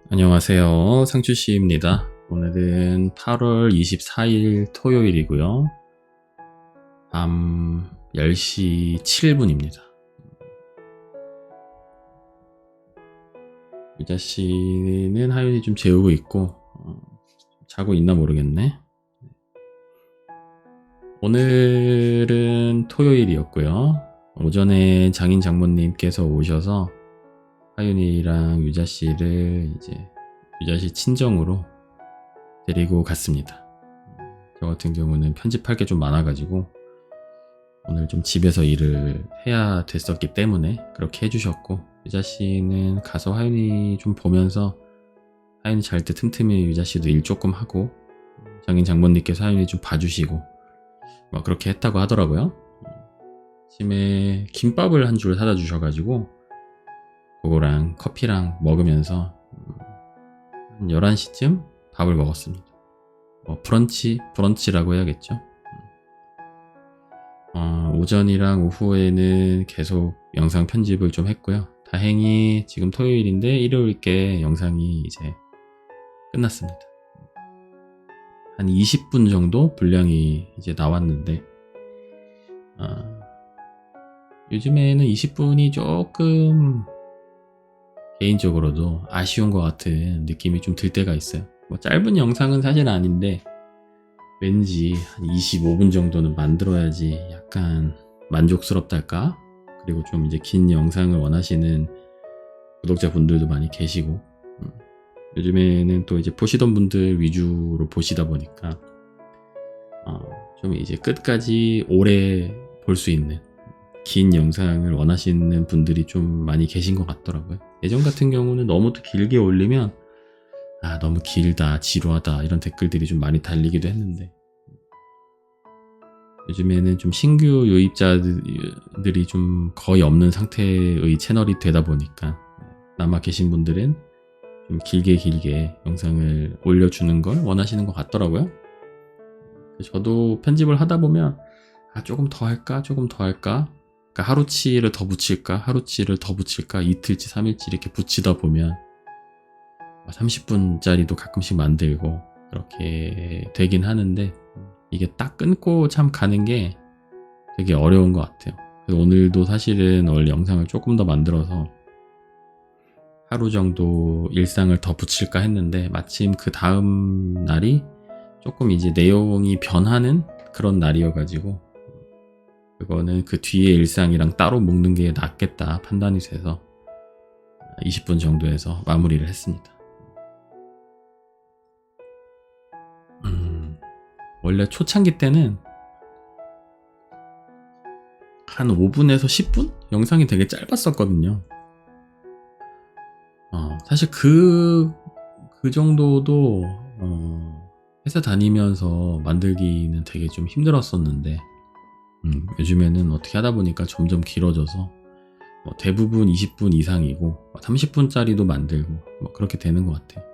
안녕하세요. 상추씨입니다. 오늘은 8월 24일 토요일이고요. 밤 10시 7분입니다. 유자씨는 하윤이 좀 재우고 있고 자고 있나 모르겠네. 오늘은 토요일이었고요. 오전에 장인 장모님께서 오셔서 하윤이랑 유자씨를 이제 유자씨 친정으로 데리고 갔습니다. 저 같은 경우는 편집할 게 좀 많아가지고 오늘 좀 집에서 일을 해야 됐었기 때문에 그렇게 해주셨고, 유자씨는 가서 하윤이 좀 보면서 하윤이 잘 때 틈틈이 유자씨도 일 조금 하고 장인 장모님께서 하윤이 좀 봐주시고 막 그렇게 했다고 하더라고요. 아침에 김밥을 한 줄 사다 주셔가지고 그거랑 커피랑 먹으면서 한 11시쯤 밥을 먹었습니다. 브런치라고 해야겠죠. 오전이랑 오후에는 계속 영상 편집을 좀 했고요. 다행히 지금 토요일인데 일요일께 영상이 이제 끝났습니다. 한 20분 정도 분량이 이제 나왔는데 요즘에는 20분이 조금 개인적으로도 아쉬운 것 같은 느낌이 좀 들 때가 있어요. 뭐 짧은 영상은 사실 아닌데 왠지 한 25분 정도는 만들어야지 약간 만족스럽달까? 그리고 좀 이제 긴 영상을 원하시는 구독자분들도 많이 계시고 요즘에는 또 이제 보시던 분들 위주로 보시다 보니까 좀 이제 끝까지 오래 볼 수 있는 긴 영상을 원하시는 분들이 좀 많이 계신 것 같더라고요. 예전 같은 경우는 너무 또 길게 올리면 너무 길다, 지루하다 이런 댓글들이 좀 많이 달리기도 했는데 요즘에는 좀 신규 유입자들이 좀 거의 없는 상태의 채널이 되다 보니까 남아 계신 분들은 좀 길게 영상을 올려주는 걸 원하시는 것 같더라고요. 저도 편집을 하다 보면 조금 더 할까? 그러니까 하루치를 더 붙일까? 이틀치, 3일치 이렇게 붙이다 보면 30분짜리도 가끔씩 만들고 그렇게 되긴 하는데 이게 딱 끊고 참 가는 게 되게 어려운 것 같아요. 그래서 오늘도 사실은 원래 영상을 조금 더 만들어서 하루 정도 일상을 더 붙일까 했는데 마침 그 다음 날이 조금 이제 내용이 변하는 그런 날이어가지고 그거는 그 뒤에 일상이랑 따로 묶는 게 낫겠다 판단이 돼서 20분 정도에서 마무리를 했습니다. 원래 초창기 때는 한 5분에서 10분? 영상이 되게 짧았었거든요. 사실 그 정도도 회사 다니면서 만들기는 되게 좀 힘들었었는데 요즘에는 어떻게 하다 보니까 점점 길어져서 대부분 20분 이상이고 30분짜리도 만들고 그렇게 되는 것 같아요.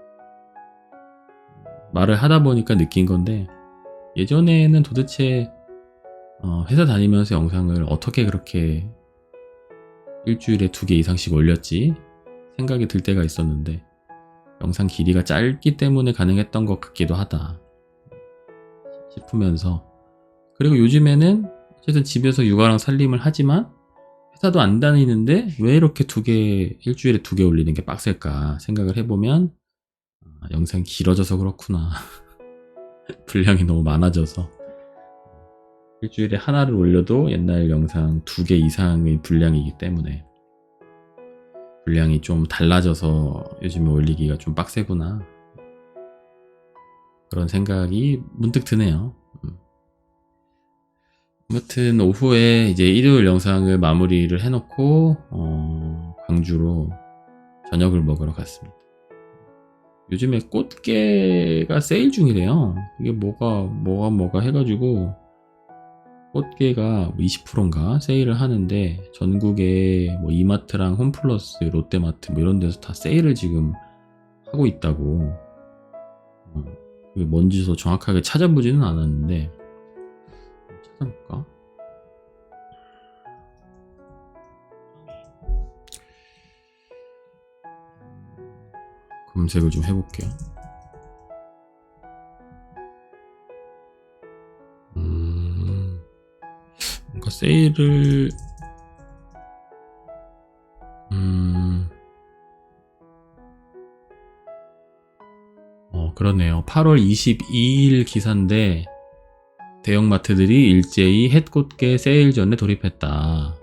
말을 하다 보니까 느낀 건데 예전에는 도대체 회사 다니면서 영상을 어떻게 그렇게 일주일에 2개 이상씩 올렸지 생각이 들 때가 있었는데 영상 길이가 짧기 때문에 가능했던 것 같기도 하다 싶으면서, 그리고 요즘에는 어쨌든 집에서 육아랑 살림을 하지만 회사도 안 다니는데 왜 이렇게 일주일에 2개 올리는 게 빡셀까 생각을 해보면 영상이 길어져서 그렇구나. 분량이 너무 많아져서 일주일에 하나를 올려도 옛날 영상 2개 이상의 분량이기 때문에 분량이 좀 달라져서 요즘에 올리기가 좀 빡세구나 그런 생각이 문득 드네요. 아무튼 오후에 이제 일요일 영상을 마무리를 해놓고 광주로 저녁을 먹으러 갔습니다. 요즘에 꽃게가 세일 중이래요. 이게 뭐가 해가지고 꽃게가 20%인가 세일을 하는데 전국에 뭐 이마트랑 홈플러스, 롯데마트 뭐 이런 데서 다 세일을 지금 하고 있다고. 그게 뭔지 정확하게 찾아보지는 않았는데 찾아볼까? 검색을 좀 해볼게요. 뭔가 세일을 그러네요. 8월 22일 기사인데 대형마트들이 일제히 햇꽃게 세일 전에 돌입했다.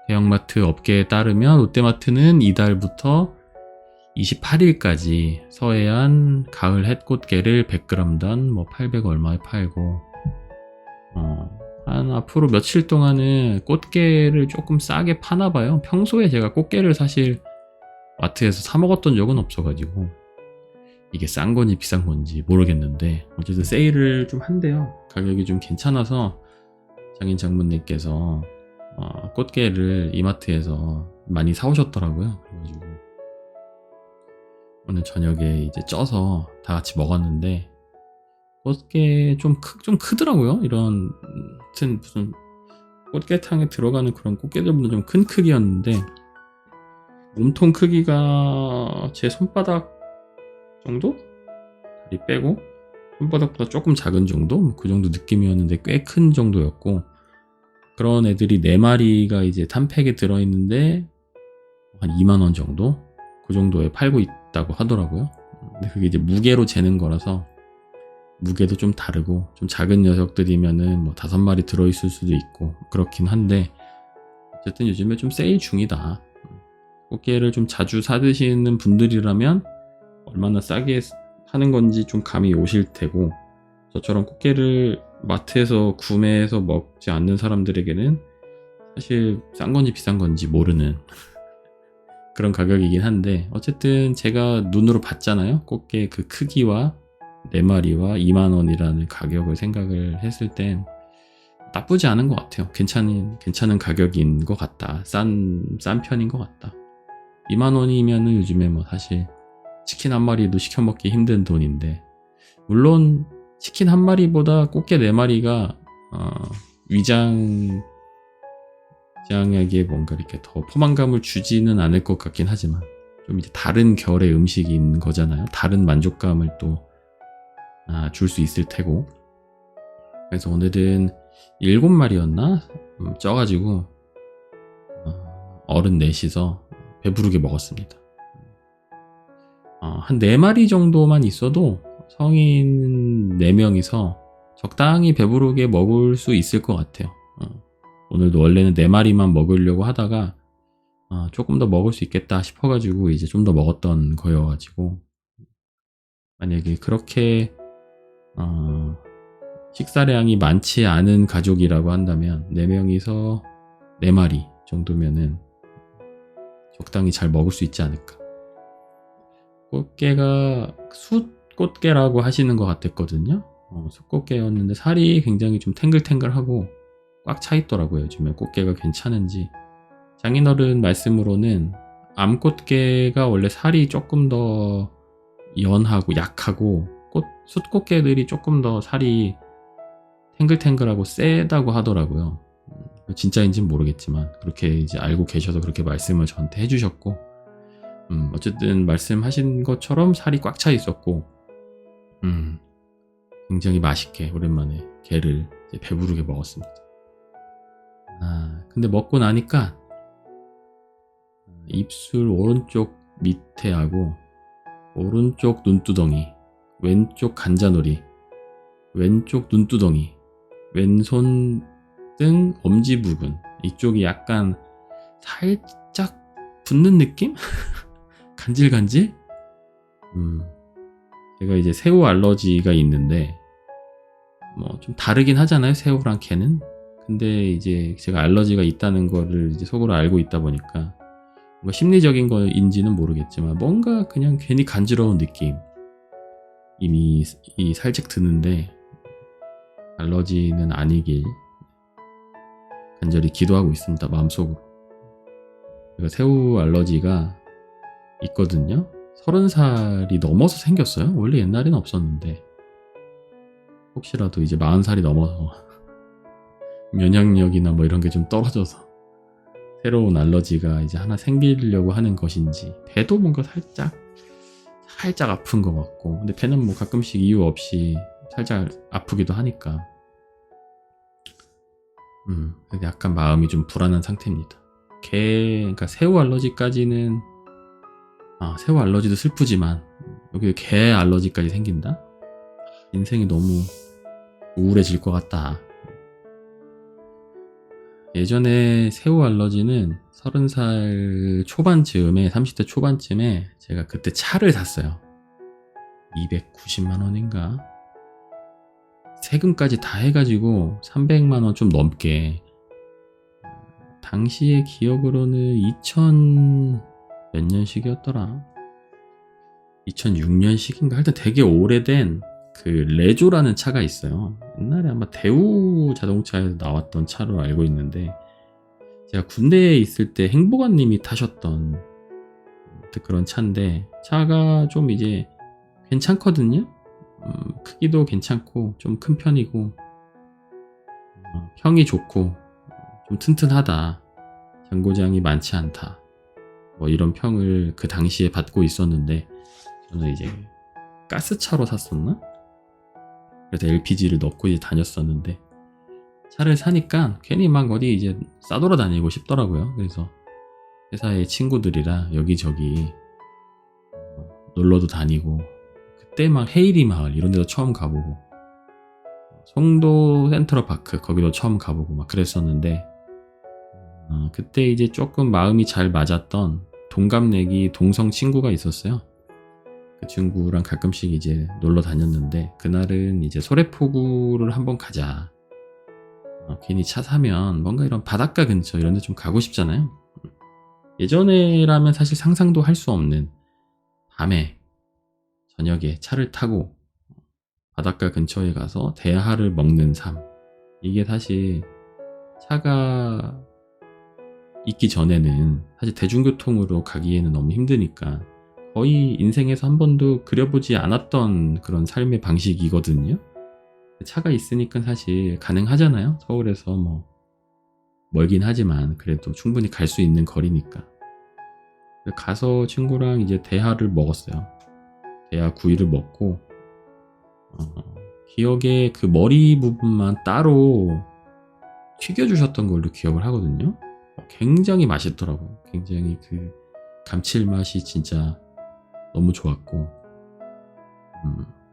대형마트 업계에 따르면 롯데마트는 이달부터 28일까지 서해안 가을 햇꽃게를 100g당 800 얼마에 팔고 한 앞으로 며칠 동안은 꽃게를 조금 싸게 파나봐요. 평소에 제가 꽃게를 사실 마트에서 사 먹었던 적은 없어가지고 이게 싼 건지 비싼 건지 모르겠는데 어쨌든 세일을 좀 한대요. 가격이 좀 괜찮아서 장인 장모님께서 꽃게를 이마트에서 많이 사오셨더라고요. 그래가지고 오늘 저녁에 이제 쪄서 다 같이 먹었는데 꽃게 좀 크더라고요. 이런 하여튼 무슨 꽃게탕에 들어가는 그런 꽃게들보다 좀 큰 크기였는데 몸통 크기가 제 손바닥 정도? 다리 빼고 손바닥보다 조금 작은 정도? 그 정도 느낌이었는데 꽤 큰 정도였고 그런 애들이 4마리가 이제 단팩에 들어있는데 한 2만원 정도? 그 정도에 팔고 있다고 하더라고요. 근데 그게 이제 무게로 재는 거라서 무게도 좀 다르고 좀 작은 녀석들이면은 5마리 들어있을 수도 있고 그렇긴 한데 어쨌든 요즘에 좀 세일 중이다. 꽃게를 좀 자주 사드시는 분들이라면 얼마나 싸게 하는 건지 좀 감이 오실 테고 저처럼 꽃게를 마트에서 구매해서 먹지 않는 사람들에게는 사실 싼 건지 비싼 건지 모르는 그런 가격이긴 한데 어쨌든 제가 눈으로 봤잖아요. 꽃게 그 크기와 4마리와 2만원이라는 가격을 생각을 했을 땐 나쁘지 않은 것 같아요. 괜찮은 가격인 것 같다. 싼 편인 것 같다. 2만원이면은 요즘에 사실 치킨 한 마리도 시켜 먹기 힘든 돈인데 물론 치킨 한 마리보다 꽃게 4마리가 위장에게 뭔가 이렇게 더 포만감을 주지는 않을 것 같긴 하지만 좀 이제 다른 결의 음식인 거잖아요. 다른 만족감을 또 줄 수 있을 테고 그래서 오늘은 7마리였나? 쪄가지고 어른 넷이서 배부르게 먹었습니다. 한 4마리 정도만 있어도 성인 4명이서 적당히 배부르게 먹을 수 있을 것 같아요. 오늘도 원래는 4마리만 먹으려고 하다가 조금 더 먹을 수 있겠다 싶어가지고 이제 좀 더 먹었던 거여가지고 만약에 그렇게 식사량이 많지 않은 가족이라고 한다면 4명이서 4마리 정도면은 적당히 잘 먹을 수 있지 않을까. 꽃게가 숯꽃게라고 하시는 것 같았거든요. 숯꽃게였는데 살이 굉장히 좀 탱글탱글하고 꽉 차 있더라고요. 요즘에 꽃게가 괜찮은지. 장인어른 말씀으로는 암꽃게가 원래 살이 조금 더 연하고 약하고 숯꽃게들이 조금 더 살이 탱글탱글하고 세다고 하더라고요. 진짜인지는 모르겠지만 그렇게 이제 알고 계셔서 그렇게 말씀을 저한테 해주셨고 어쨌든 말씀하신 것처럼 살이 꽉 차 있었고 굉장히 맛있게 오랜만에 게를 이제 배부르게 먹었습니다. 근데 먹고 나니까 입술 오른쪽 밑에하고 오른쪽 눈두덩이 왼쪽 관자놀이 왼쪽 눈두덩이 왼손 등 엄지 부분 이쪽이 약간 살짝 붓는 느낌? 간질간질? 제가 이제 새우 알러지가 있는데 좀 다르긴 하잖아요. 새우랑 게는. 근데 이제 제가 알러지가 있다는 거를 이제 속으로 알고 있다 보니까 뭔가 심리적인 거인지는 모르겠지만 뭔가 그냥 괜히 간지러운 느낌 이미 살짝 드는데 알러지는 아니길 간절히 기도하고 있습니다. 마음속으로. 제가 새우 알러지가 있거든요. 30살이 넘어서 생겼어요. 원래 옛날에는 없었는데 혹시라도 이제 40살이 넘어서 면역력이나 이런 게 좀 떨어져서 새로운 알러지가 이제 하나 생기려고 하는 것인지, 배도 뭔가 살짝 아픈 것 같고, 근데 배는 뭐 가끔씩 이유 없이 살짝 아프기도 하니까 약간 마음이 좀 불안한 상태입니다. 그러니까 새우 알러지까지는, 새우 알러지도 슬프지만 여기 게 알러지까지 생긴다? 인생이 너무 우울해질 것 같다. 예전에 새우 알러지는 30살 초반쯤에, 30대 초반쯤에 제가 그때 차를 샀어요. 290만 원인가? 세금까지 다 해가지고 300만 원 좀 넘게. 당시의 기억으로는 2000 몇 년식이었더라? 2006년식인가? 하여튼 되게 오래된 그 레조라는 차가 있어요. 옛날에 아마 대우 자동차에서 나왔던 차로 알고 있는데, 제가 군대에 있을 때 행보관님이 타셨던 그런 차인데, 차가 좀 이제 괜찮거든요. 크기도 괜찮고 좀 큰 편이고, 평이 좋고 좀 튼튼하다, 잔고장이 많지 않다, 뭐 이런 평을 그 당시에 받고 있었는데, 저는 이제 가스차로 샀었나? 그래서 LPG를 넣고 이제 다녔었는데, 차를 사니까 괜히 막 어디 이제 싸돌아다니고 싶더라고요. 그래서 회사의 친구들이랑 여기저기 놀러도 다니고, 그때 막 헤이리 마을 이런 데도 처음 가보고, 송도 센트럴파크 거기도 처음 가보고 막 그랬었는데, 그때 이제 조금 마음이 잘 맞았던 동갑내기 동성 친구가 있었어요. 그 친구랑 가끔씩 이제 놀러 다녔는데, 그날은 이제 소래포구를 한번 가자. 괜히 차 사면 뭔가 이런 바닷가 근처 이런 데 좀 가고 싶잖아요. 예전에라면 사실 상상도 할 수 없는, 밤에 저녁에 차를 타고 바닷가 근처에 가서 대하를 먹는 삶. 이게 사실 차가 있기 전에는 사실 대중교통으로 가기에는 너무 힘드니까 거의 인생에서 한 번도 그려보지 않았던 그런 삶의 방식이거든요. 차가 있으니까 사실 가능하잖아요. 서울에서 뭐 멀긴 하지만 그래도 충분히 갈 수 있는 거리니까. 가서 친구랑 이제 대하를 먹었어요. 대하 구이를 먹고, 기억에 그 머리 부분만 따로 튀겨주셨던 걸로 기억을 하거든요. 굉장히 맛있더라고요. 굉장히 그 감칠맛이 진짜 너무 좋았고,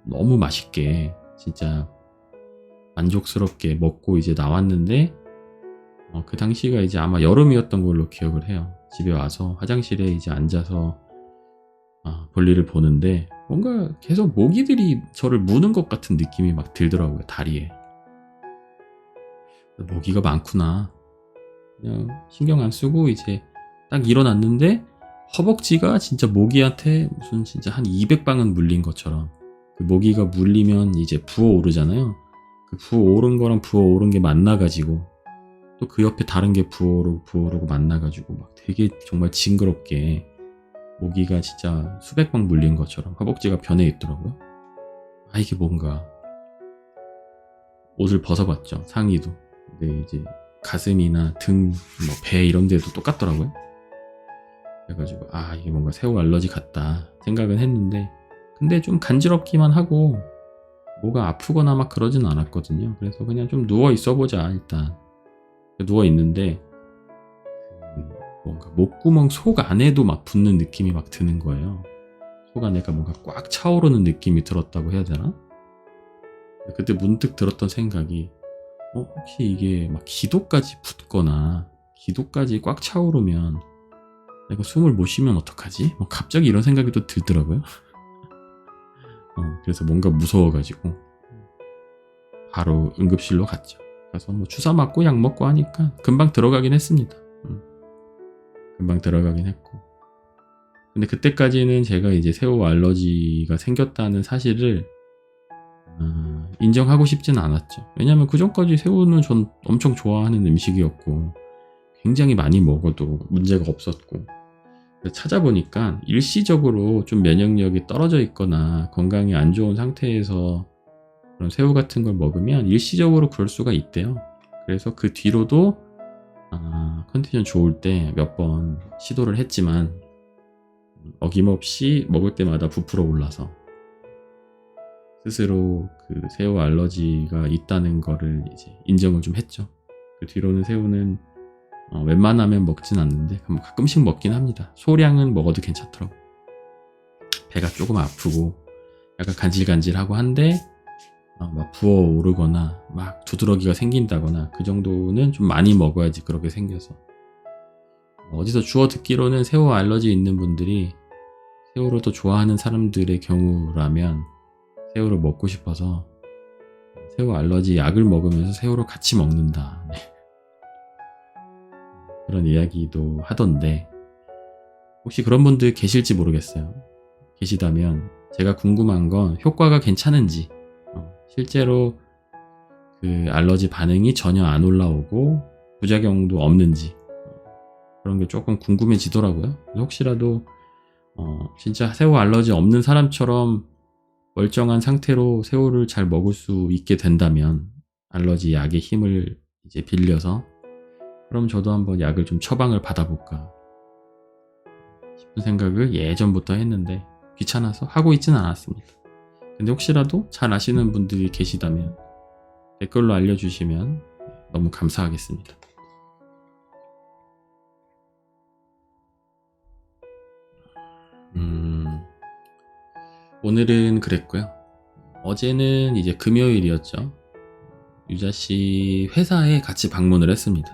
너무 맛있게 진짜 만족스럽게 먹고 이제 나왔는데, 그 당시가 이제 아마 여름이었던 걸로 기억을 해요. 집에 와서 화장실에 이제 앉아서 볼일을 보는데, 뭔가 계속 모기들이 저를 무는 것 같은 느낌이 막 들더라고요, 다리에. 모기가 많구나. 그냥 신경 안 쓰고 이제 딱 일어났는데, 허벅지가 진짜 모기한테 무슨 진짜 한 200방은 물린 것처럼, 그 모기가 물리면 이제 부어오르잖아요. 그 부어오른 거랑 부어오른 게 만나가지고, 또 그 옆에 다른 게 부어오르고 만나가지고 막 되게 정말 징그럽게 모기가 진짜 수백 방 물린 것처럼 허벅지가 변해 있더라고요. 이게 뭔가. 옷을 벗어봤죠, 상의도. 근데 이제 가슴이나 등, 뭐 배 이런 데도 똑같더라고요. 그래가지고 이게 뭔가 새우 알러지 같다 생각은 했는데, 근데 좀 간지럽기만 하고 뭐가 아프거나 막 그러진 않았거든요. 그래서 그냥 좀 누워 있어보자 일단. 누워 있는데 뭔가 목구멍 속 안에도 막 붓는 느낌이 막 드는 거예요. 속 안에가 뭔가 꽉 차오르는 느낌이 들었다고 해야 되나? 그때 문득 들었던 생각이, 혹시 이게 막 기도까지 붓거나 기도까지 꽉 차오르면 내가 숨을 못 쉬면 어떡하지? 갑자기 이런 생각이 또 들더라고요. 그래서 뭔가 무서워가지고 바로 응급실로 갔죠. 가서 뭐 주사 맞고 약 먹고 하니까 금방 들어가긴 했습니다. 금방 들어가긴 했고. 근데 그때까지는 제가 이제 새우 알러지가 생겼다는 사실을 인정하고 싶지는 않았죠. 왜냐면 그 전까지 새우는 전 엄청 좋아하는 음식이었고, 굉장히 많이 먹어도 문제가 없었고, 찾아보니까 일시적으로 좀 면역력이 떨어져 있거나 건강이 안 좋은 상태에서 그런 새우 같은 걸 먹으면 일시적으로 그럴 수가 있대요. 그래서 그 뒤로도 컨디션 좋을 때 몇 번 시도를 했지만 어김없이 먹을 때마다 부풀어 올라서 스스로 그 새우 알러지가 있다는 거를 이제 인정을 좀 했죠. 그 뒤로는 새우는 웬만하면 먹진 않는데 가끔씩 먹긴 합니다. 소량은 먹어도 괜찮더라고. 배가 조금 아프고 약간 간질간질하고 한데 막 부어오르거나 막 두드러기가 생긴다거나 그 정도는 좀 많이 먹어야지 그렇게 생겨서. 어디서 주워 듣기로는 새우 알러지 있는 분들이 새우를 더 좋아하는 사람들의 경우라면 새우를 먹고 싶어서 새우 알러지 약을 먹으면서 새우를 같이 먹는다. 네. 그런 이야기도 하던데 혹시 그런 분들 계실지 모르겠어요. 계시다면 제가 궁금한 건 효과가 괜찮은지, 실제로 그 알러지 반응이 전혀 안 올라오고 부작용도 없는지 그런 게 조금 궁금해지더라고요. 혹시라도 진짜 새우 알러지 없는 사람처럼 멀쩡한 상태로 새우를 잘 먹을 수 있게 된다면 알러지 약의 힘을 이제 빌려서 그럼 저도 한번 약을 좀 처방을 받아볼까 싶은 생각을 예전부터 했는데 귀찮아서 하고 있진 않았습니다. 근데 혹시라도 잘 아시는 분들이 계시다면 댓글로 알려주시면 너무 감사하겠습니다. 오늘은 그랬고요. 어제는 이제 금요일이었죠. 유자씨 회사에 같이 방문을 했습니다.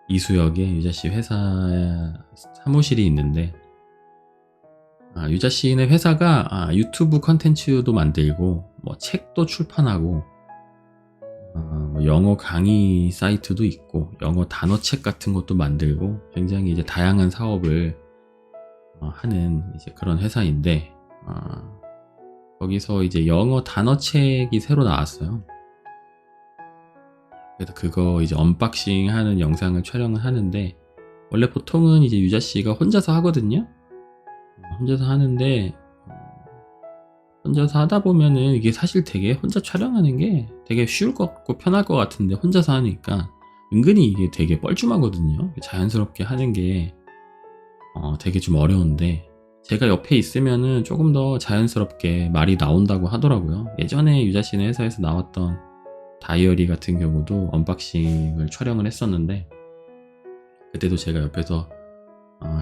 이수역에 유자씨 회사 사무실이 있는데 유자씨네 회사가 유튜브 컨텐츠도 만들고 뭐 책도 출판하고 뭐 영어 강의 사이트도 있고 영어 단어책 같은 것도 만들고 굉장히 이제 다양한 사업을 하는 이제 그런 회사인데 거기서 이제 영어 단어책이 새로 나왔어요. 그래서 그거 이제 언박싱 하는 영상을 촬영을 하는데 원래 보통은 이제 유자씨가 혼자서 하거든요. 혼자서 하는데 혼자서 하다 보면은 이게 사실 되게 혼자 촬영하는 게 되게 쉬울 것 같고 편할 것 같은데 혼자서 하니까 은근히 이게 되게 뻘쭘하거든요. 자연스럽게 하는 게 되게 좀 어려운데 제가 옆에 있으면은 조금 더 자연스럽게 말이 나온다고 하더라고요. 예전에 유자씨네 회사에서 나왔던 다이어리 같은 경우도 언박싱을 촬영을 했었는데 그때도 제가 옆에서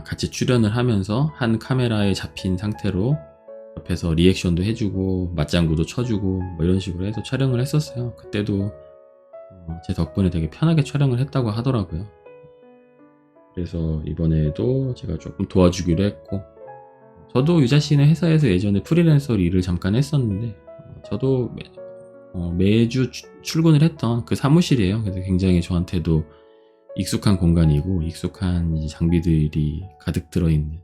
같이 출연을 하면서 한 카메라에 잡힌 상태로 옆에서 리액션도 해주고 맞장구도 쳐주고 뭐 이런 식으로 해서 촬영을 했었어요. 그때도 제 덕분에 되게 편하게 촬영을 했다고 하더라고요. 그래서 이번에도 제가 조금 도와주기로 했고 저도 유자씨네 회사에서 예전에 프리랜서 일을 잠깐 했었는데 저도 매주 출근을 했던 그 사무실이에요. 그래서 굉장히 저한테도 익숙한 공간이고 익숙한 이제 장비들이 가득 들어있는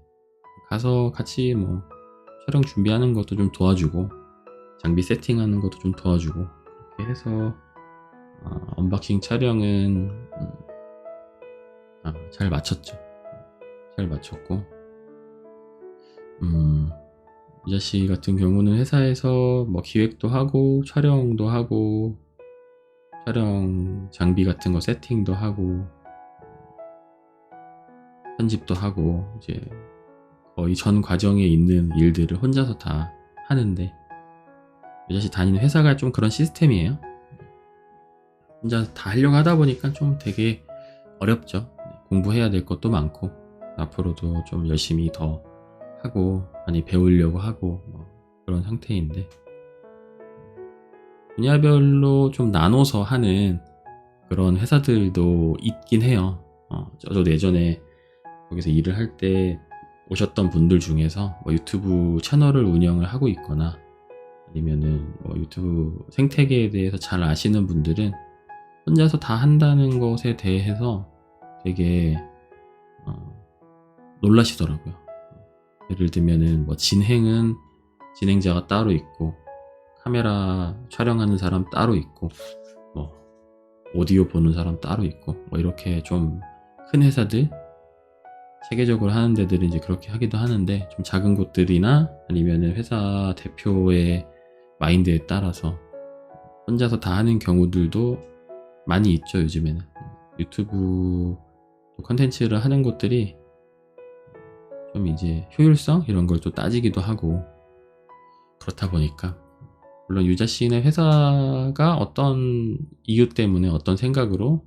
가서 같이 뭐 촬영 준비하는 것도 좀 도와주고 장비 세팅하는 것도 좀 도와주고 그렇게 해서 언박싱 촬영은 잘 마쳤죠. 잘 마쳤고 유자씨 같은 경우는 회사에서 뭐 기획도 하고 촬영도 하고 촬영 장비 같은 거 세팅도 하고 편집도 하고 이제 거의 전 과정에 있는 일들을 혼자서 다 하는데 유자씨 다니는 회사가 좀 그런 시스템이에요. 혼자 다 하려고 하다 보니까 좀 되게 어렵죠. 공부해야 될 것도 많고 앞으로도 좀 열심히 더 하고 많이 배우려고 하고 뭐 그런 상태인데 분야별로 좀 나눠서 하는 그런 회사들도 있긴 해요. 저도 예전에 거기서 일을 할 때 오셨던 분들 중에서 뭐 유튜브 채널을 운영을 하고 있거나 아니면은 뭐 유튜브 생태계에 대해서 잘 아시는 분들은 혼자서 다 한다는 것에 대해서 되게 놀라시더라고요. 예를 들면은 뭐 진행은 진행자가 따로 있고 카메라 촬영하는 사람 따로 있고 뭐 오디오 보는 사람 따로 있고 뭐 이렇게 좀 큰 회사들 체계적으로 하는 데들은 이제 그렇게 하기도 하는데 좀 작은 곳들이나 아니면은 회사 대표의 마인드에 따라서 혼자서 다 하는 경우들도 많이 있죠. 요즘에는 유튜브 컨텐츠를 하는 곳들이 좀 이제 효율성 이런 걸 또 따지기도 하고 그렇다 보니까 물론 유자 씨네 회사가 어떤 이유 때문에 어떤 생각으로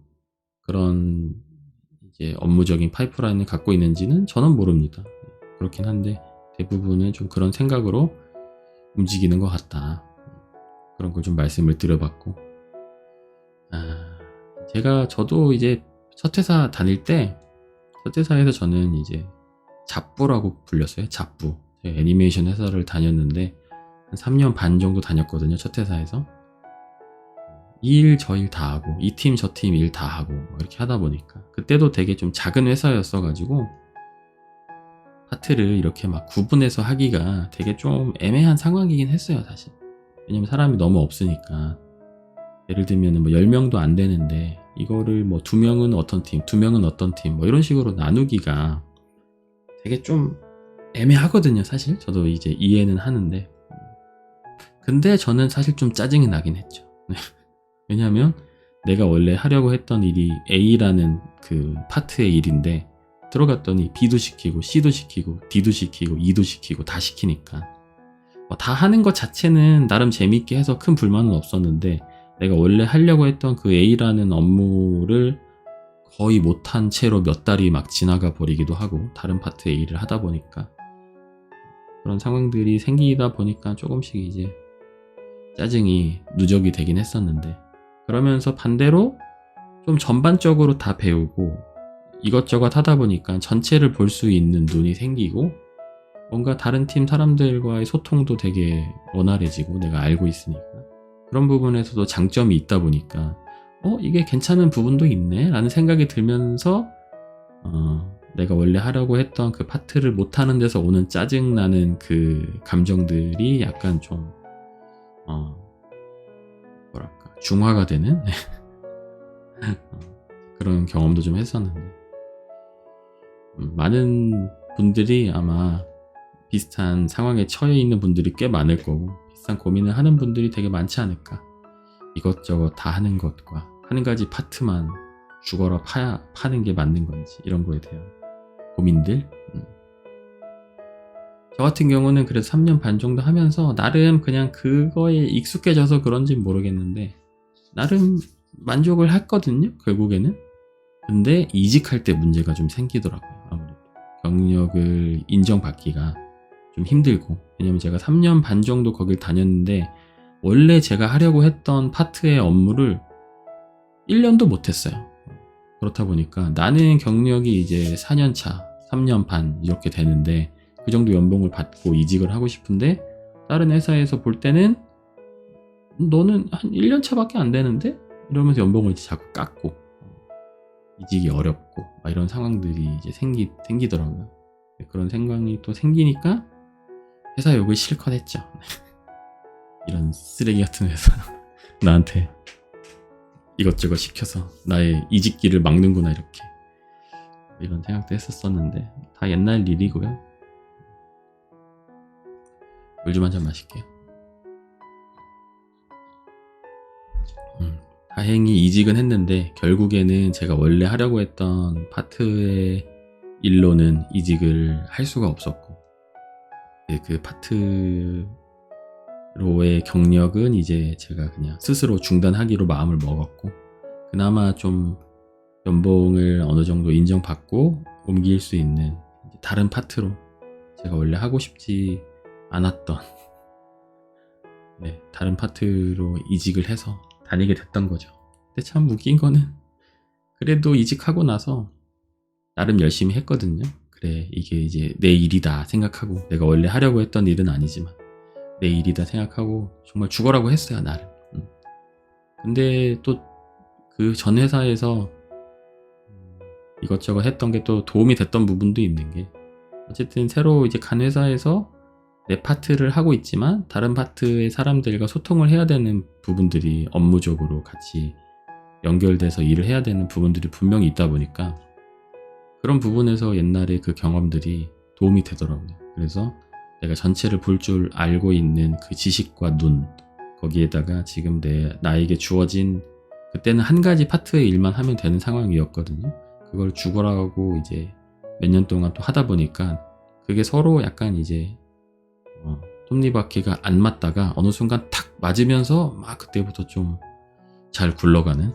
그런 이제 업무적인 파이프라인을 갖고 있는지는 저는 모릅니다. 그렇긴 한데 대부분은 좀 그런 생각으로 움직이는 것 같다. 그런 걸 좀 말씀을 드려봤고, 저도 이제 첫 회사 다닐 때, 첫 회사에서 저는 이제 잡부라고 불렸어요. 잡부. 제가 애니메이션 회사를 다녔는데 한 3년 반 정도 다녔거든요. 첫 회사에서. 이 일 저 일 다 하고 이 팀 저 팀 일 다 하고 뭐 이렇게 하다 보니까 그때도 되게 좀 작은 회사였어 가지고 파트를 이렇게 막 구분해서 하기가 되게 좀 애매한 상황이긴 했어요, 사실. 왜냐면 사람이 너무 없으니까. 예를 들면 뭐 10명도 안 되는데 이거를 뭐 2명은 어떤 팀, 2명은 어떤 팀 뭐 이런 식으로 나누기가 되게 좀 애매하거든요, 사실. 저도 이제 이해는 하는데. 근데 저는 사실 좀 짜증이 나긴 했죠. 왜냐면 내가 원래 하려고 했던 일이 A라는 그 파트의 일인데 들어갔더니 B도 시키고 C도 시키고 D도 시키고 E도 시키고 다 시키니까 다 하는 것 자체는 나름 재밌게 해서 큰 불만은 없었는데 내가 원래 하려고 했던 그 A라는 업무를 거의 못한 채로 몇 달이 막 지나가 버리기도 하고 다른 파트의 일을 하다 보니까 그런 상황들이 생기다 보니까 조금씩 이제 짜증이 누적이 되긴 했었는데 그러면서 반대로 좀 전반적으로 다 배우고 이것저것 하다 보니까 전체를 볼 수 있는 눈이 생기고 뭔가 다른 팀 사람들과의 소통도 되게 원활해지고 내가 알고 있으니까 그런 부분에서도 장점이 있다 보니까 이게 괜찮은 부분도 있네 라는 생각이 들면서 내가 원래 하려고 했던 그 파트를 못하는 데서 오는 짜증나는 그 감정들이 약간 좀 뭐랄까 중화가 되는 그런 경험도 좀 했었는데 많은 분들이 아마 비슷한 상황에 처해 있는 분들이 꽤 많을 거고 비슷한 고민을 하는 분들이 되게 많지 않을까. 이것저것 다 하는 것과 한 가지 파트만 죽어라 파는 게 맞는 건지 이런 거에 대한 고민들. 저 같은 경우는 그래서 3년 반 정도 하면서 나름 그냥 그거에 익숙해져서 그런지 모르겠는데 나름 만족을 했거든요, 결국에는. 근데 이직할 때 문제가 좀 생기더라고요. 아무래도 경력을 인정받기가 좀 힘들고 왜냐면 제가 3년 반 정도 거길 다녔는데 원래 제가 하려고 했던 파트의 업무를 1년도 못했어요. 그렇다 보니까 나는 경력이 이제 4년차, 3년 반 이렇게 되는데 그 정도 연봉을 받고 이직을 하고 싶은데 다른 회사에서 볼 때는 너는 한 1년 차밖에 안 되는데? 이러면서 연봉을 이제 자꾸 깎고 이직이 어렵고 막 이런 상황들이 이제 생기더라고요. 그런 생각이 또 생기니까 회사 욕을 실컷 했죠. 이런 쓰레기 같은 회사 나한테 이것저것 시켜서 나의 이직길을 막는구나 이렇게 이런 생각도 했었었는데 다 옛날 일이고요. 물 좀 한 잔 마실게요. 다행히 이직은 했는데 결국에는 제가 원래 하려고 했던 파트의 일로는 이직을 할 수가 없었고 그 파트로의 경력은 이제 제가 그냥 스스로 중단하기로 마음을 먹었고 그나마 좀 연봉을 어느 정도 인정받고 옮길 수 있는 다른 파트로 제가 원래 하고 싶지 않았던 다른 파트로 이직을 해서 다니게 됐던 거죠. 근데 참 웃긴 거는 그래도 이직하고 나서 나름 열심히 했거든요. 그래 이게 이제 내 일이다 생각하고 내가 원래 하려고 했던 일은 아니지만 내 일이다 생각하고 정말 죽어라고 했어요, 나름. 근데 또 그 전 회사에서 이것저것 했던 게 또 도움이 됐던 부분도 있는 게 어쨌든 새로 이제 간 회사에서 내 파트를 하고 있지만 다른 파트의 사람들과 소통을 해야 되는 부분들이 업무적으로 같이 연결돼서 일을 해야 되는 부분들이 분명히 있다 보니까 그런 부분에서 옛날에 그 경험들이 도움이 되더라고요. 그래서 내가 전체를 볼 줄 알고 있는 그 지식과 눈 거기에다가 지금 나에게 주어진 그때는 한 가지 파트의 일만 하면 되는 상황이었거든요. 그걸 죽으라고 이제 몇 년 동안 또 하다 보니까 그게 서로 약간 이제 톱니바퀴가 안 맞다가 어느 순간 탁 맞으면서 막 그때부터 좀 잘 굴러가는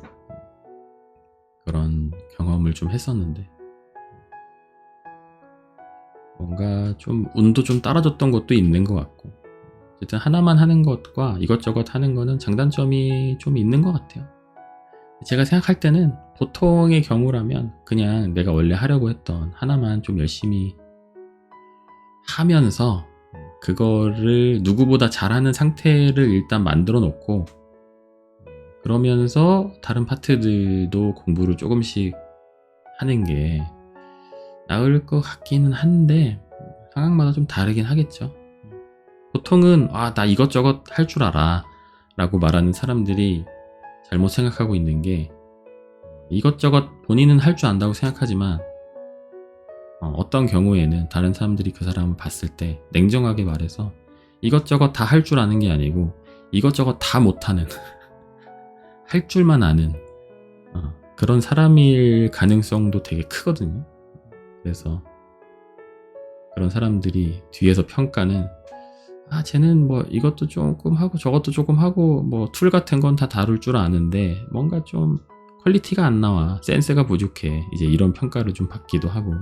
그런 경험을 좀 했었는데, 뭔가 좀 운도 좀 따라줬던 것도 있는 것 같고, 어쨌든 하나만 하는 것과 이것저것 하는 거는 장단점이 좀 있는 것 같아요. 제가 생각할 때는 보통의 경우라면 그냥 내가 원래 하려고 했던 하나만 좀 열심히 하면서 그거를 누구보다 잘하는 상태를 일단 만들어 놓고, 그러면서 다른 파트들도 공부를 조금씩 하는 게 나을 것 같기는 한데, 상황마다 좀 다르긴 하겠죠. 보통은 나 이것저것 할 줄 알아 라고 말하는 사람들이 잘못 생각하고 있는 게, 이것저것 본인은 할 줄 안다고 생각하지만 어떤 경우에는 다른 사람들이 그 사람을 봤을 때 냉정하게 말해서 이것저것 다 할 줄 아는 게 아니고 이것저것 다 못하는 할 줄만 아는 그런 사람일 가능성도 되게 크거든요. 그래서 그런 사람들이 뒤에서 평가는 쟤는 뭐 이것도 조금 하고 저것도 조금 하고 뭐 툴 같은 건 다 다룰 줄 아는데 뭔가 좀 퀄리티가 안 나와, 센스가 부족해, 이제 이런 평가를 좀 받기도 하고,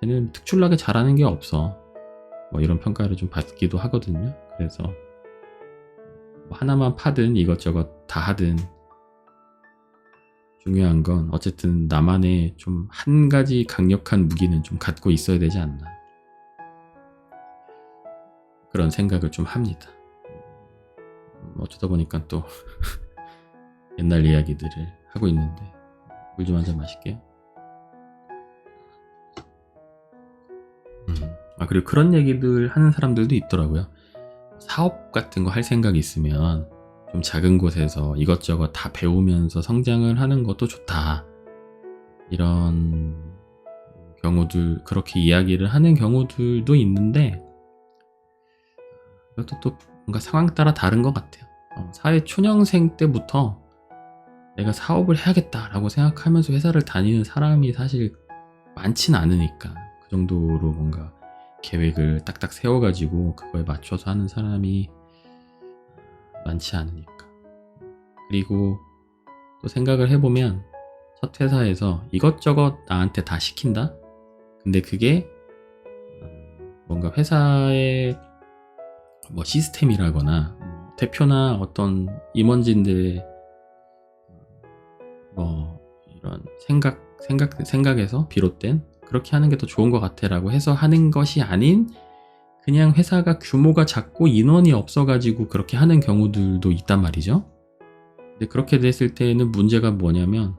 쟤는 특출나게 잘하는 게 없어, 뭐 이런 평가를 좀 받기도 하거든요. 그래서 뭐 하나만 파든 이것저것 다 하든 중요한 건 어쨌든 나만의 좀 한 가지 강력한 무기는 좀 갖고 있어야 되지 않나, 그런 생각을 좀 합니다. 어쩌다 보니까 또 옛날 이야기들을 하고 있는데 물 좀 한잔 마실게요. 그리고 그런 얘기들 하는 사람들도 있더라고요. 사업 같은 거 할 생각이 있으면 좀 작은 곳에서 이것저것 다 배우면서 성장을 하는 것도 좋다, 이런 경우들, 그렇게 이야기를 하는 경우들도 있는데, 이것도 또 뭔가 상황 따라 다른 것 같아요. 사회 초년생 때부터 내가 사업을 해야겠다라고 생각하면서 회사를 다니는 사람이 사실 많진 않으니까, 그 정도로 뭔가 계획을 딱딱 세워가지고 그거에 맞춰서 하는 사람이 많지 않으니까. 그리고 또 생각을 해보면 첫 회사에서 이것저것 나한테 다 시킨다? 근데 그게 뭔가 회사의 뭐 시스템이라거나 대표나 어떤 임원진들의 뭐 이런 생각에서 비롯된 그렇게 하는 게 더 좋은 것 같아 라고 해서 하는 것이 아닌, 그냥 회사가 규모가 작고 인원이 없어가지고 그렇게 하는 경우들도 있단 말이죠. 근데 그렇게 됐을 때는 문제가 뭐냐면,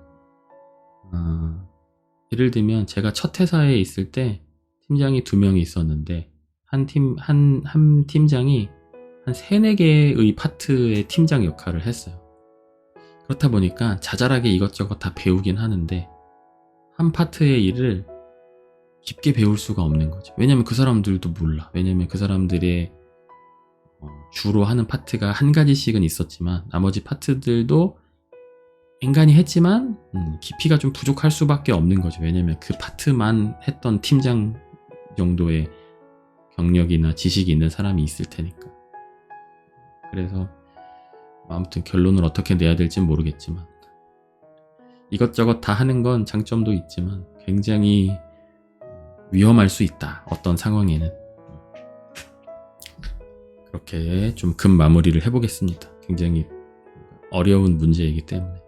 예를 들면 제가 첫 회사에 있을 때 팀장이 2명이 있었는데 한 팀장이 한 3, 4개의 파트의 팀장 역할을 했어요. 그렇다 보니까 자잘하게 이것저것 다 배우긴 하는데 한 파트의 일을 깊게 배울 수가 없는 거죠. 왜냐면 그 사람들도 몰라. 왜냐면 그 사람들의 주로 하는 파트가 한 가지씩은 있었지만 나머지 파트들도 인간이 했지만 깊이가 좀 부족할 수밖에 없는 거죠. 왜냐면 그 파트만 했던 팀장 정도의 경력이나 지식이 있는 사람이 있을 테니까. 그래서 아무튼 결론을 어떻게 내야 될지 모르겠지만, 이것저것 다 하는 건 장점도 있지만 굉장히 위험할 수 있다, 어떤 상황에는. 그렇게 좀 급 마무리를 해보겠습니다. 굉장히 어려운 문제이기 때문에.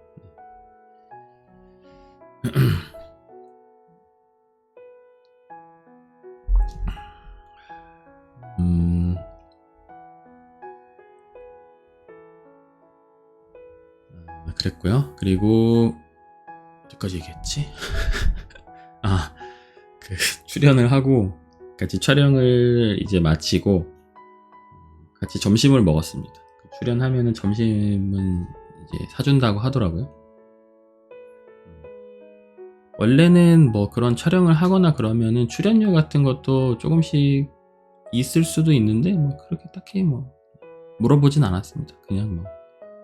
그랬고요. 그리고 어디까지 얘기했지? 출연을 하고 같이 촬영을 이제 마치고 같이 점심을 먹었습니다. 출연하면은 점심은 이제 사준다고 하더라고요. 원래는 뭐 그런 촬영을 하거나 그러면은 출연료 같은 것도 조금씩 있을 수도 있는데 뭐 그렇게 딱히 뭐 물어보진 않았습니다. 그냥 뭐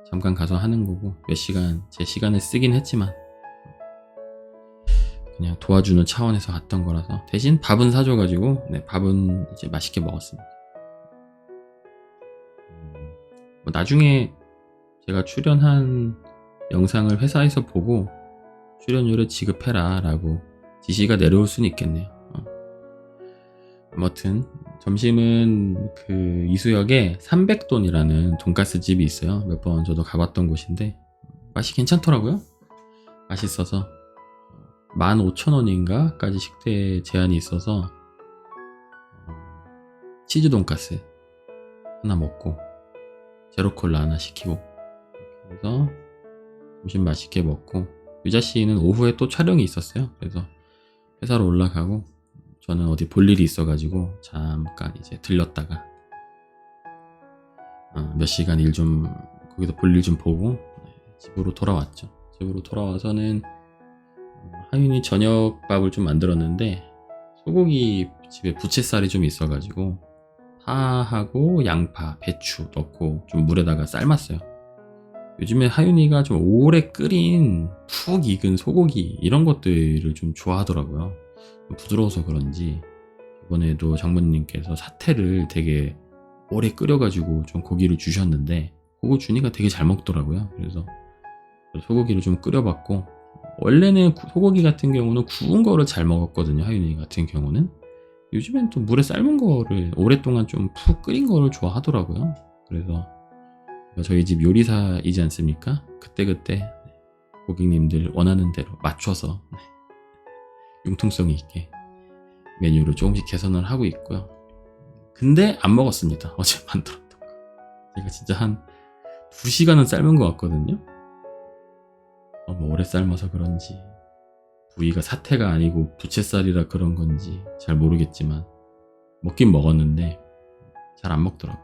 잠깐 가서 하는 거고, 몇 시간 제 시간을 쓰긴 했지만 그냥 도와주는 차원에서 갔던 거라서 대신 밥은 사줘가지고 네, 밥은 이제 맛있게 먹었습니다. 뭐 나중에 제가 출연한 영상을 회사에서 보고 출연료를 지급해라 라고 지시가 내려올 수는 있겠네요. 아무튼 점심은 그 이수역에 300돈이라는 돈가스 집이 있어요. 몇 번 저도 가봤던 곳인데 맛이 괜찮더라고요. 맛있어서 15,000원인가 까지 식대 제한이 있어서 치즈 돈가스 하나 먹고 제로콜라 하나 시키고 그래서 점심 맛있게 먹고 유자씨는 오후에 또 촬영이 있었어요. 그래서 회사로 올라가고 저는 어디 볼 일이 있어가지고 잠깐 이제 들렸다가 몇 시간 일 좀 거기서 볼 일 좀 보고 집으로 돌아왔죠. 집으로 돌아와서는 하윤이 저녁밥을 좀 만들었는데 소고기 집에 부채살이 좀 있어가지고 파하고 양파, 배추 넣고 좀 물에다가 삶았어요. 요즘에 하윤이가 좀 오래 끓인 푹 익은 소고기 이런 것들을 좀 좋아하더라고요. 좀 부드러워서 그런지 이번에도 장모님께서 사태를 되게 오래 끓여가지고 좀 고기를 주셨는데 그거 주니까 되게 잘 먹더라고요. 그래서 소고기를 좀 끓여봤고 원래는 소고기 같은 경우는 구운 거를 잘 먹었거든요. 하윤이 같은 경우는 요즘엔 또 물에 삶은 거를 오랫동안 좀 푹 끓인 거를 좋아하더라고요. 그래서 저희 집 요리사이지 않습니까? 그때그때 고객님들 원하는 대로 맞춰서 융통성이 있게 메뉴를 조금씩 개선을 하고 있고요. 근데 안 먹었습니다. 어제 만들었던 거. 제가 진짜 한 2시간은 삶은 것 같거든요. 너무 오래 삶아서 그런지 부위가 사태가 아니고 부채살이라 그런 건지 잘 모르겠지만 먹긴 먹었는데 잘 안 먹더라고요.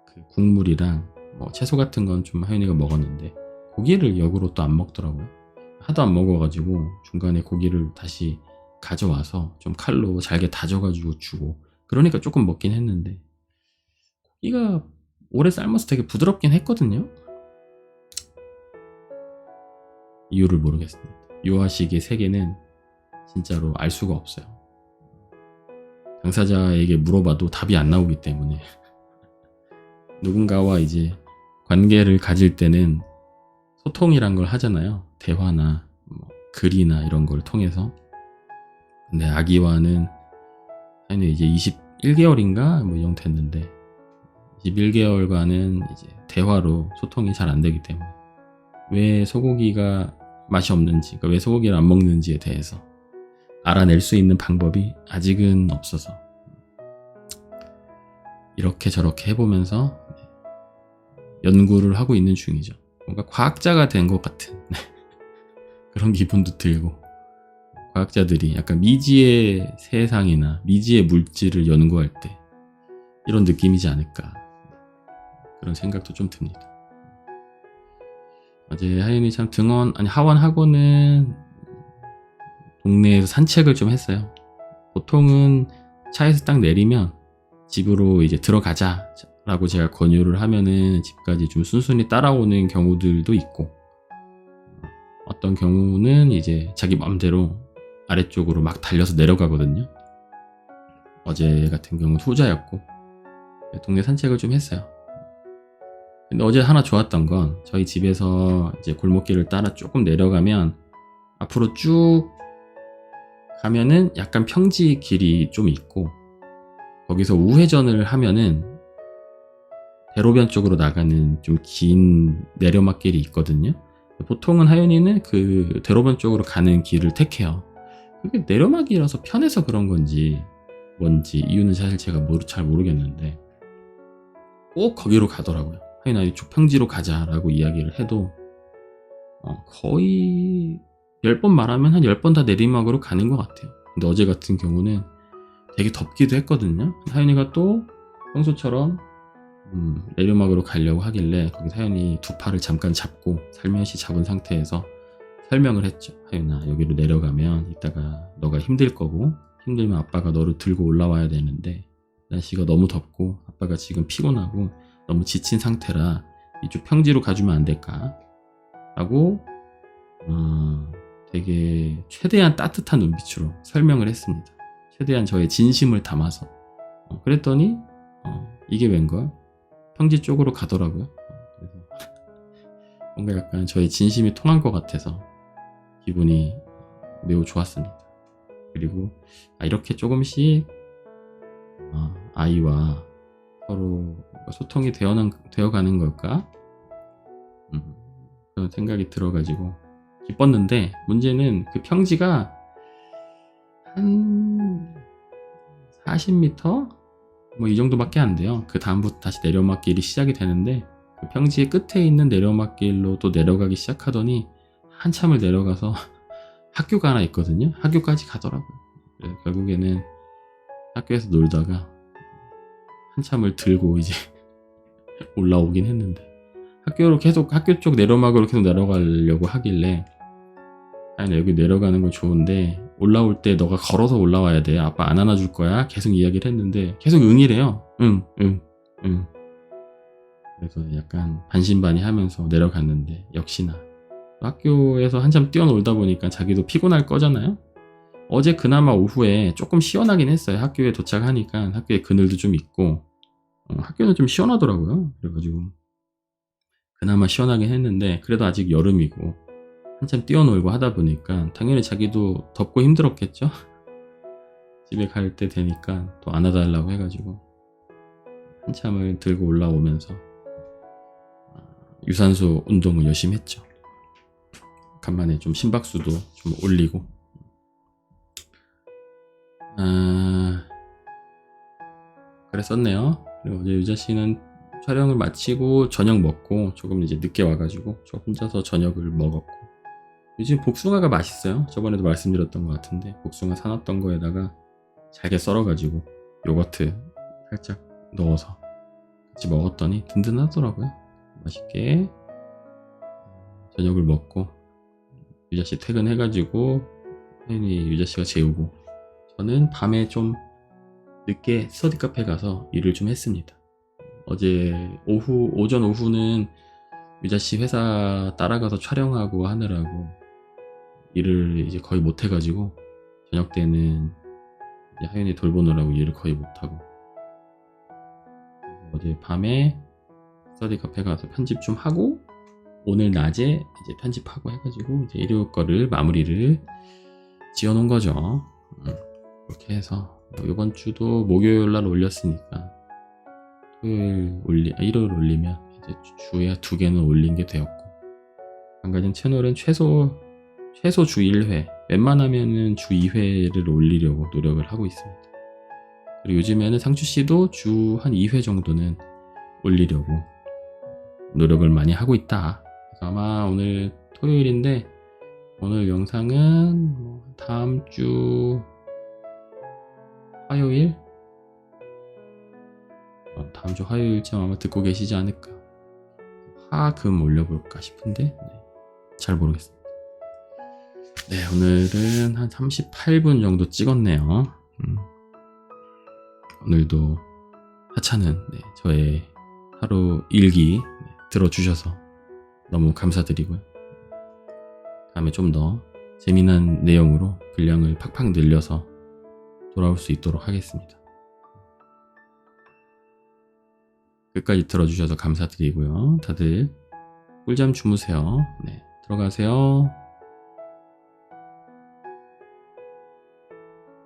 그 국물이랑 뭐 채소 같은 건 좀 하윤이가 먹었는데 고기를 역으로 또 안 먹더라고요. 하도 안 먹어가지고 중간에 고기를 다시 가져와서 좀 칼로 잘게 다져가지고 주고 그러니까 조금 먹긴 했는데 고기가 오래 삶아서 되게 부드럽긴 했거든요. 이유를 모르겠습니다. 요하식의 세계는 진짜로 알 수가 없어요. 당사자에게 물어봐도 답이 안 나오기 때문에 누군가와 이제 관계를 가질 때는 소통이란 걸 하잖아요. 대화나 뭐 글이나 이런 걸 통해서. 근데 아기와는 하여튼 이제 21개월인가 뭐 이 정도 됐는데 21개월과는 이제 대화로 소통이 잘 안 되기 때문에 왜 소고기가 맛이 없는지, 그러니까 왜 소고기를 안 먹는지에 대해서 알아낼 수 있는 방법이 아직은 없어서 이렇게 저렇게 해보면서 연구를 하고 있는 중이죠. 뭔가 과학자가 된 것 같은 그런 기분도 들고 과학자들이 약간 미지의 세상이나 미지의 물질을 연구할 때 이런 느낌이지 않을까 그런 생각도 좀 듭니다. 어제 하윤이 참 하원하고는 동네에서 산책을 좀 했어요. 보통은 차에서 딱 내리면 집으로 이제 들어가자 라고 제가 권유를 하면은 집까지 좀 순순히 따라오는 경우들도 있고 어떤 경우는 이제 자기 마음대로 아래쪽으로 막 달려서 내려가거든요. 어제 같은 경우 후자였고 동네 산책을 좀 했어요. 근데 어제 하나 좋았던 건 저희 집에서 이제 골목길을 따라 조금 내려가면 앞으로 쭉 가면은 약간 평지 길이 좀 있고 거기서 우회전을 하면은 대로변 쪽으로 나가는 좀 긴 내려막길이 있거든요. 보통은 하윤이는 그 대로변 쪽으로 가는 길을 택해요. 그게 내려막이라서 편해서 그런 건지 뭔지 이유는 사실 제가 잘 모르겠는데 꼭 거기로 가더라고요. 하윤아 이쪽 평지로 가자라고 이야기를 해도 거의 10번 말하면 한 10번 다 내리막으로 가는 것 같아요. 근데 어제 같은 경우는 되게 덥기도 했거든요. 하윤이가 또 평소처럼 내리막으로 가려고 하길래 거기서 하윤이 두 팔을 잠깐 잡고 살며시 잡은 상태에서 설명을 했죠. 하윤아 여기로 내려가면 이따가 너가 힘들 거고 힘들면 아빠가 너를 들고 올라와야 되는데 날씨가 너무 덥고 아빠가 지금 피곤하고 너무 지친 상태라 이쪽 평지로 가주면 안 될까? 라고 되게 최대한 따뜻한 눈빛으로 설명을 했습니다. 최대한 저의 진심을 담아서. 그랬더니 이게 웬걸? 평지 쪽으로 가더라고요. 그래서 뭔가 약간 저의 진심이 통한 것 같아서 기분이 매우 좋았습니다. 그리고 이렇게 조금씩 아이와 서로 소통이 되어가는 걸까? 그런 생각이 들어가지고 기뻤는데, 문제는 그 평지가 한 40m? 뭐 이 정도밖에 안 돼요. 그 다음부터 다시 내려막길이 시작이 되는데, 그 평지의 끝에 있는 내려막길로 또 내려가기 시작하더니 한참을 내려가서 학교가 하나 있거든요. 학교까지 가더라고요. 그래서 결국에는 학교에서 놀다가 한참을 들고 이제 올라오긴 했는데, 학교 쪽 내려막으로 계속 내려가려고 하길래, 아니 여기 내려가는 건 좋은데 올라올 때 너가 걸어서 올라와야 돼. 아빠 안 안아줄 거야. 계속 이야기를 했는데 계속 응이래요. 응. 그래서 약간 반신반의하면서 내려갔는데, 역시나 학교에서 한참 뛰어놀다 보니까 자기도 피곤할 거잖아요. 어제 그나마 오후에 조금 시원하긴 했어요. 학교에 도착하니까 학교에 그늘도 좀 있고, 학교는 좀 시원하더라고요. 그래가지고 그나마 시원하긴 했는데, 그래도 아직 여름이고 한참 뛰어놀고 하다 보니까 당연히 자기도 덥고 힘들었겠죠. 집에 갈 때 되니까 또 안아달라고 해가지고 한참을 들고 올라오면서 유산소 운동을 열심히 했죠. 간만에 좀 심박수도 좀 올리고. 그랬었네요. 그리고 어제 유자씨는 촬영을 마치고 저녁 먹고 조금 이제 늦게 와가지고 저 혼자서 저녁을 먹었고, 요즘 복숭아가 맛있어요. 저번에도 말씀드렸던 것 같은데, 복숭아 사놨던 거에다가 잘게 썰어가지고 요거트 살짝 넣어서 같이 먹었더니 든든하더라고요. 맛있게 저녁을 먹고 유자씨 퇴근해가지고 혜인이 유자씨가 재우고, 저는 밤에 좀 늦게 스터디 카페 가서 일을 좀 했습니다. 어제 오전 오후는 유자씨 회사 따라가서 촬영하고 하느라고 일을 이제 거의 못해가지고, 저녁 때는 이제 하윤이 돌보느라고 일을 거의 못하고, 어제 밤에 스터디 카페 가서 편집 좀 하고, 오늘 낮에 이제 편집하고 해가지고 이제 일요일 거를 마무리를 지어 놓은 거죠. 그렇게 해서 이번 주도 목요일 날 올렸으니까 일요일 올리면 이제 주에 2개는 올린 게 되었고, 한 가지 채널은 최소 주 1회, 웬만하면은 주 2회를 올리려고 노력을 하고 있습니다. 그리고 요즘에는 상추씨도 주 한 2회 정도는 올리려고 노력을 많이 하고 있다. 그래서 아마 오늘 토요일인데, 오늘 영상은 다음 주 화요일? 다음 주 화요일쯤 아마 듣고 계시지 않을까. 금 올려볼까 싶은데 잘 모르겠습니다. 네, 오늘은 한 38분 정도 찍었네요. 오늘도 하찮은 저의 하루 일기 들어주셔서 너무 감사드리고요. 다음에 좀 더 재미난 내용으로 분량을 팍팍 늘려서 돌아올 수 있도록 하겠습니다. 끝까지 들어주셔서 감사드리고요. 다들 꿀잠 주무세요. 네, 들어가세요.